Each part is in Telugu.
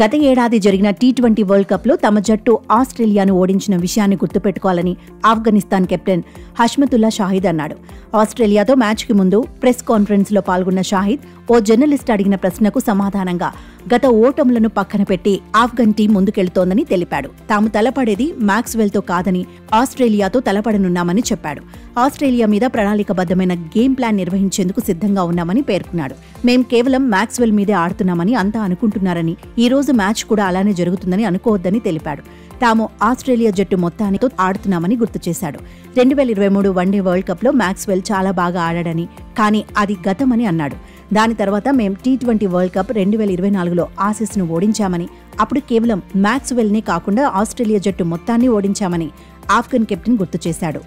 గత ఏడాది జరిగిన టీ20 వరల్డ్ కప్ లో తమ జట్టు ఆస్ట్రేలియాను ఓడించిన విషయాన్ని గుర్తుపెట్టుకోవాలని ఆఫ్ఘనిస్తాన్ కెప్టెన్ హష్మతుల్లా షాహిద్ అన్నాడు. ఆస్ట్రేలియాతో మ్యాచ్కి ముందు ప్రెస్ కాన్ఫరెన్స్ లో పాల్గొన్న షాహిద్ ఓ జర్నలిస్ట్ అడిగిన ప్రశ్నకు సమాధానంగా గత ఓటములను పక్కన పెట్టి ఆఫ్ఘన్ టీం ముందుకెళ్తోందని తెలిపాడు. తాము తలపడేది మ్యాక్స్వెల్తో కాదని ఆస్ట్రేలియాతో తలపడనున్నామని చెప్పాడు. ఆస్ట్రేలియా మీద ప్రణాళికబద్ధమైన గేమ్ ప్లాన్ నిర్వహించేందుకు సిద్ధంగా ఉన్నామని పేర్కొన్నాడు. మేం కేవలం మ్యాక్స్వెల్ మీదే ఆడుతున్నామని అంతా అనుకుంటున్నారని, ఈ రోజు మ్యాచ్ కూడా అలానే జరుగుతుందని అనుకోవద్దని తెలిపాడు. తాము ఆస్ట్రేలియా జట్టు మొత్తానితో ఆడుతున్నామని గుర్తు చేశాడు. 2023 వన్డే వరల్డ్ కప్ లో మ్యాక్స్వెల్ చాలా బాగా ఆడాడని, కానీ అది గతమని అన్నాడు. దాని తర్వాత మేం టీ20 వరల్డ్ కప్ 2024లో ఆసీస్ను ఓడించామని, అప్పుడు కేవలం మ్యాక్స్వెల్నే కాకుండా ఆస్ట్రేలియా జట్టు మొత్తాన్ని ఓడించామని ఆఫ్ఘన్ కెప్టెన్ గుర్తు చేశాడు.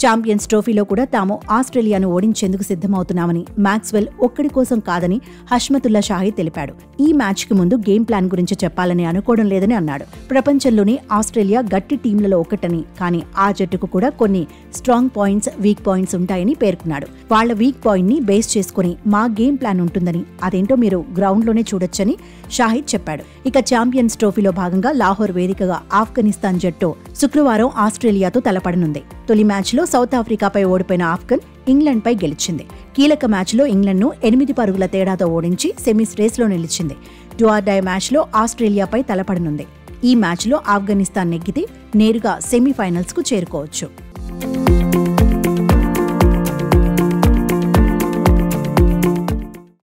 ఛాంపియన్స్ ట్రోఫీలో కూడా తాము ఆస్ట్రేలియాను ఓడించేందుకు సిద్ధమవుతున్నామని, మ్యాక్స్వెల్ ఒక్కడి కోసం కాదని హష్మతుల్లా షాహిద్ తెలిపాడు. ఈ మ్యాచ్కి ముందు గేమ్ ప్లాన్ గురించి చెప్పాలని అనుకోవడం లేదని అన్నాడు. ప్రపంచంలోని ఆస్ట్రేలియా గట్టి టీంలలో ఒకటని, కానీ ఆ జట్టుకు కూడా కొన్ని స్ట్రాంగ్ పాయింట్స్, వీక్ పాయింట్స్ ఉంటాయని పేర్కొన్నాడు. వాళ్ల వీక్ పాయింట్ ని బేస్ చేసుకుని మా గేమ్ ప్లాన్ ఉంటుందని, అదేంటో మీరు గ్రౌండ్లోనే చూడొచ్చని షాహిద్ చెప్పాడు. ఇక ఛాంపియన్స్ ట్రోఫీలో భాగంగా లాహోర్ వేదికగా ఆఫ్ఘనిస్తాన్ జట్టు శుక్రవారం ఆస్ట్రేలియాతో తలపడనుంది. తొలి మ్యాచ్లో సౌత్ ఆఫ్రికాపై ఓడిపోయిన ఆఫ్ఘన్ ఇంగ్లాండ్పై గెలిచింది. కీలక మ్యాచ్లో ఇంగ్లాండ్ను 8 పరుగుల తేడాతో ఓడించి సెమీస్ రేస్లో నిలిచింది. డూ ఆర్ డై మ్యాచ్లో ఆస్ట్రేలియాపై తలపడనుంది. ఈ మ్యాచ్లో ఆఫ్ఘనిస్తాన్ నెగ్గితే నేరుగా సెమీఫైనల్స్కు చేరుకోవచ్చు.